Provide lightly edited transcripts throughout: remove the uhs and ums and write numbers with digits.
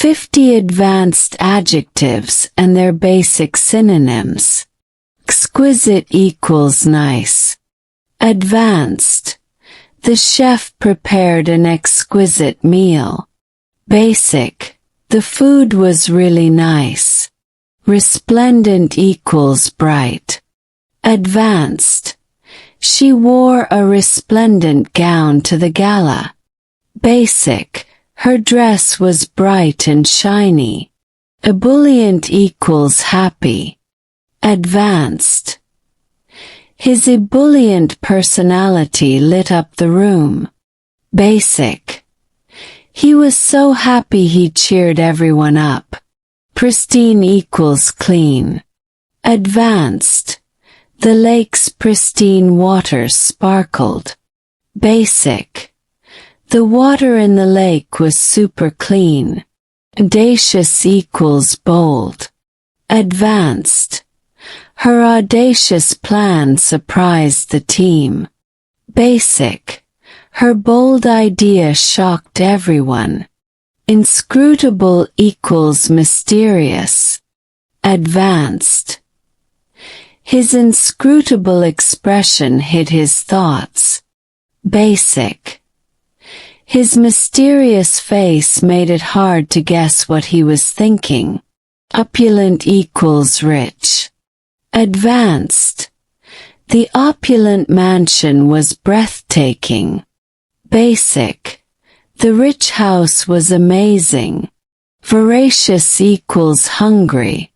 50 advanced adjectives and their basic synonyms. Exquisite equals nice. Advanced. The chef prepared an exquisite meal. Basic. The food was really nice. Resplendent equals bright. Advanced. She wore a resplendent gown to the gala. Basic. Her dress was bright and shiny. Ebullient equals happy. Advanced. His ebullient personality lit up the room. Basic. He was so happy he cheered everyone up. Pristine equals clean. Advanced. The lake's pristine waters sparkled. Basic. The water in the lake was super clean. Audacious equals bold. Advanced. Her audacious plan surprised the team. Basic. Her bold idea shocked everyone. Inscrutable equals mysterious. Advanced. His inscrutable expression hid his thoughts. Basic. His mysterious face made it hard to guess what he was thinking. Opulent equals rich. Advanced. The opulent mansion was breathtaking. Basic. The rich house was amazing. Voracious equals hungry.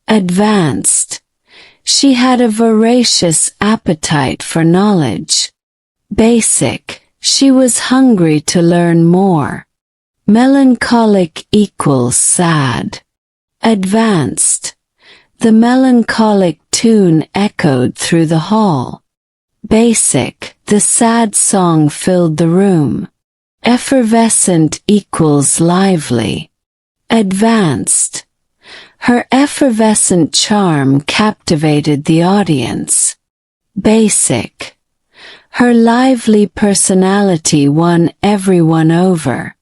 Advanced. She had a voracious appetite for knowledge. Basic. She was hungry to learn more. Melancholic equals sad. Advanced. The melancholic tune echoed through the hall. Basic. The sad song filled the room. Effervescent equals lively. Advanced. Her effervescent charm captivated the audience. Basic. Her lively personality won everyone over.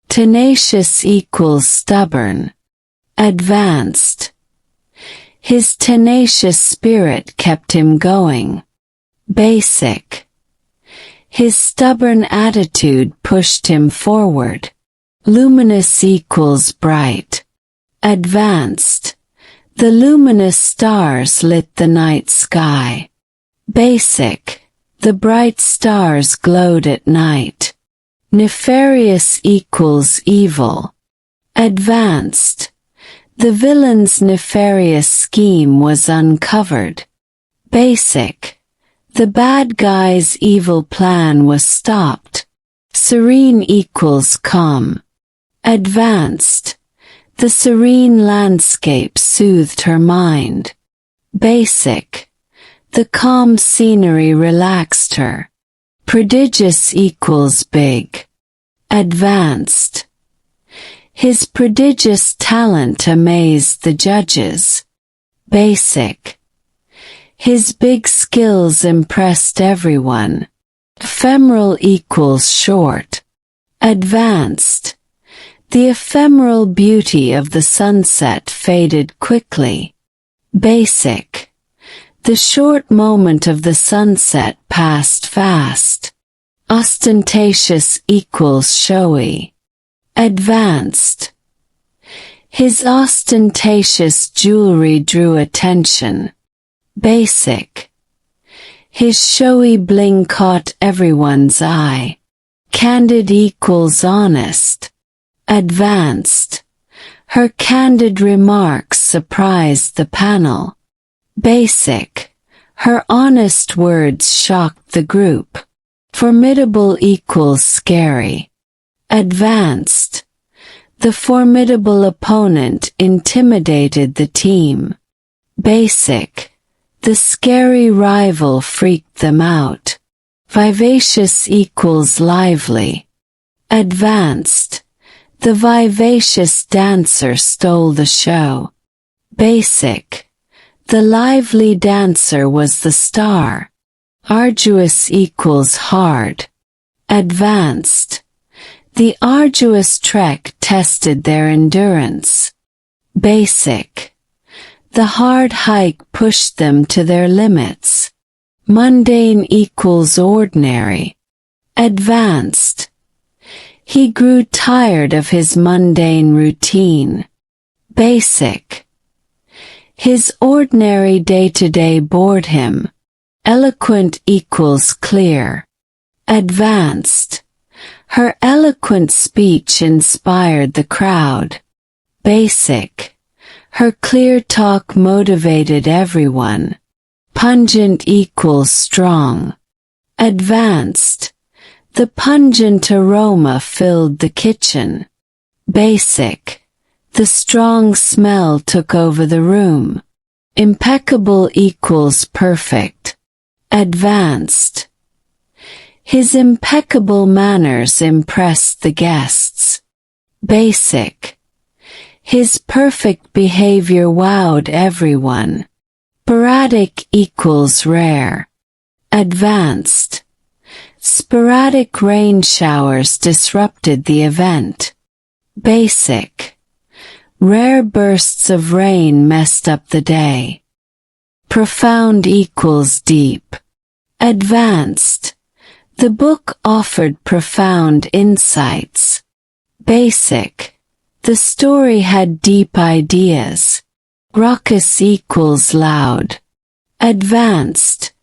Tenacious equals stubborn. Advanced. His tenacious spirit kept him going. Basic. His stubborn attitude pushed him forward. Luminous equals bright. Advanced. The luminous stars lit the night sky. Basic. The bright stars glowed at night. Nefarious equals evil. Advanced. The villain's nefarious scheme was uncovered. Basic. The bad guy's evil plan was stopped. Serene equals calm. Advanced. The serene landscape soothed her mind. Basic. The calm scenery relaxed her. Prodigious equals big. Advanced. His prodigious talent amazed the judges. Basic. His big skills impressed everyone. Ephemeral equals short. Advanced. The ephemeral beauty of the sunset faded quickly. Basic. The short moment of the sunset passed fast. Ostentatious equals showy. Advanced. His ostentatious jewelry drew attention. Basic. His showy bling caught everyone's eye. Candid equals honest. Advanced. Her candid remarks surprised the panel. Basic. Her honest words shocked the group. Formidable equals scary. Advanced. The formidable opponent intimidated the team. Basic. The scary rival freaked them out. Vivacious equals lively. Advanced. The vivacious dancer stole the show. Basic. The lively dancer was the star. Arduous equals hard. Advanced. The arduous trek tested their endurance. Basic. The hard hike pushed them to their limits. Mundane equals ordinary. Advanced. He grew tired of his mundane routine. Basic. His ordinary day-to-day bored him. Eloquent equals clear. Advanced. Her eloquent speech inspired the crowd. Basic. Her clear talk motivated everyone. Pungent equals strong. Advanced. The pungent aroma filled the kitchen. Basic. The strong smell took over the room. Impeccable equals perfect. Advanced. His impeccable manners impressed the guests. Basic. His perfect behavior wowed everyone. Sporadic equals rare. Advanced. Sporadic rain showers disrupted the event. Basic. Rare bursts of rain messed up the day. Profound equals deep. Advanced. The book offered profound insights. Basic. The story had deep ideas. Raucous equals loud. Advanced.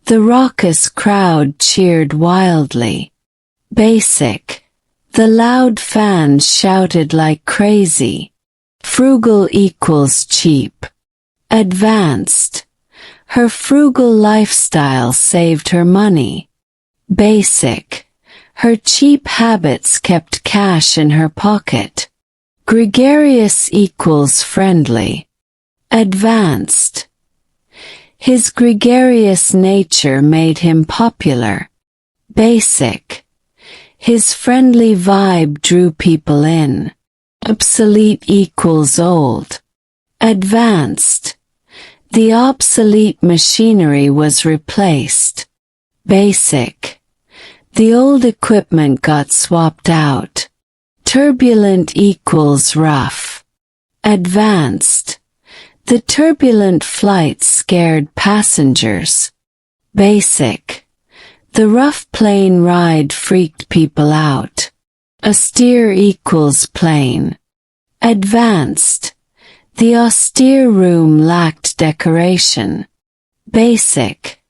The raucous crowd cheered wildly. Basic. The loud fans shouted like crazy. Frugal equals cheap. Advanced. Her frugal lifestyle saved her money. Basic. Her cheap habits kept cash in her pocket. Gregarious equals friendly. Advanced. His gregarious nature made him popular. Basic. His friendly vibe drew people in. Obsolete equals old. Advanced. The obsolete machinery was replaced. Basic. The old equipment got swapped out. Turbulent equals rough. Advanced. The turbulent flight scared passengers. Basic. The rough plane ride freaked people out. Austere equals plain. Advanced. The austere room lacked decoration. Basic.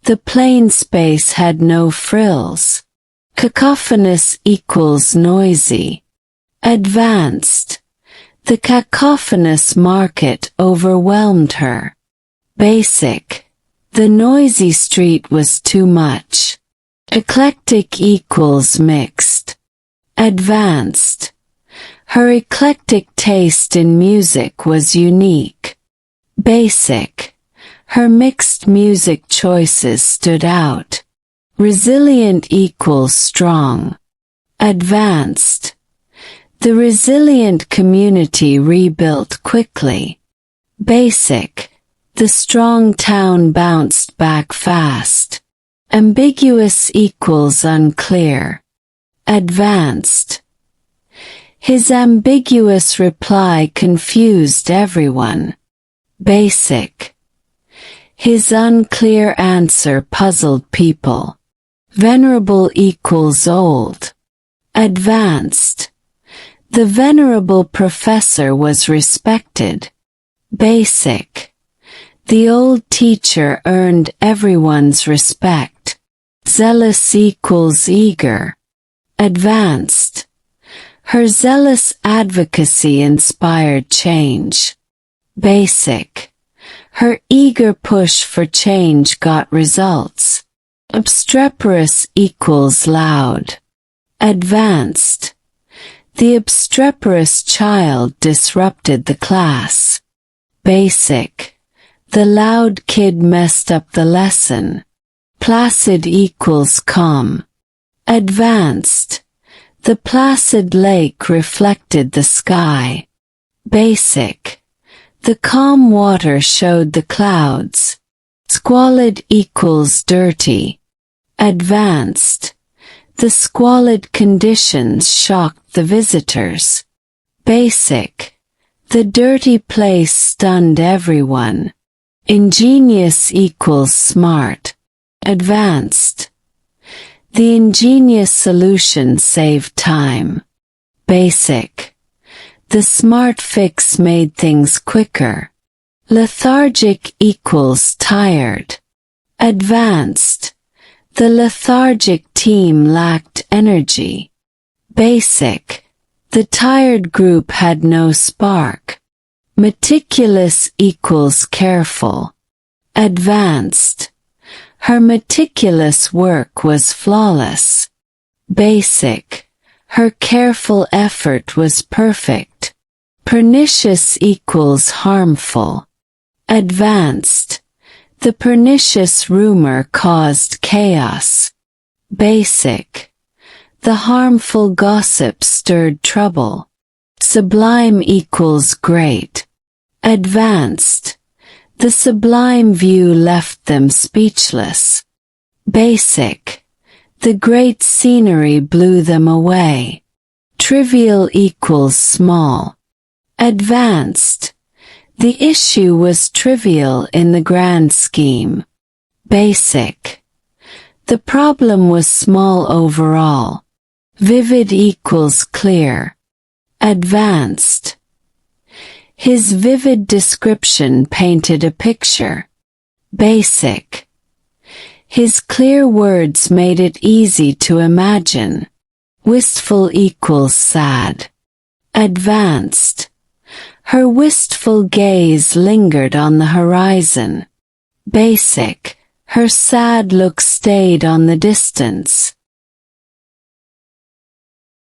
The plain space had no frills. Cacophonous equals noisy. Advanced. The cacophonous market overwhelmed her. Basic. The noisy street was too much. Eclectic equals mixed. Advanced. Her eclectic taste in music was unique. Basic. Her mixed music choices stood out. Resilient equals strong. Advanced. The resilient community rebuilt quickly. Basic. The strong town bounced back fast. Ambiguous equals unclear. Advanced. His ambiguous reply confused everyone. Basic. His unclear answer puzzled people. Venerable equals old. Advanced. The venerable professor was respected. Basic. The old teacher earned everyone's respect. Zealous equals eager. Advanced. Her zealous advocacy inspired change. Basic. Her eager push for change got results. Obstreperous equals loud. Advanced. The obstreperous child disrupted the class. Basic. The loud kid messed up the lesson. Placid equals calm. Advanced. The placid lake reflected the sky. Basic. The calm water showed the clouds. Squalid equals dirty. Advanced. The squalid conditions shocked the visitors. Basic. The dirty place stunned everyone. Ingenious equals smart. Advanced. The ingenious solution saved time. Basic. The smart fix made things quicker. Lethargic equals tired. Advanced. The lethargic team lacked energy. Basic. The tired group had no spark. Meticulous equals careful. Advanced. Her meticulous work was flawless. Basic. Her careful effort was perfect. Pernicious equals harmful. Advanced. The pernicious rumor caused chaos. Basic. The harmful gossip stirred trouble. Sublime equals great. Advanced. The sublime view left them speechless. Basic. The great scenery blew them away. Trivial equals small. Advanced. The issue was trivial in the grand scheme. Basic. The problem was small overall. Vivid equals clear. Advanced. His vivid description painted a picture. Basic. His clear words made it easy to imagine. Wistful equals sad. Advanced. Her wistful gaze lingered on the horizon. Basic. Her sad look stayed on the distance.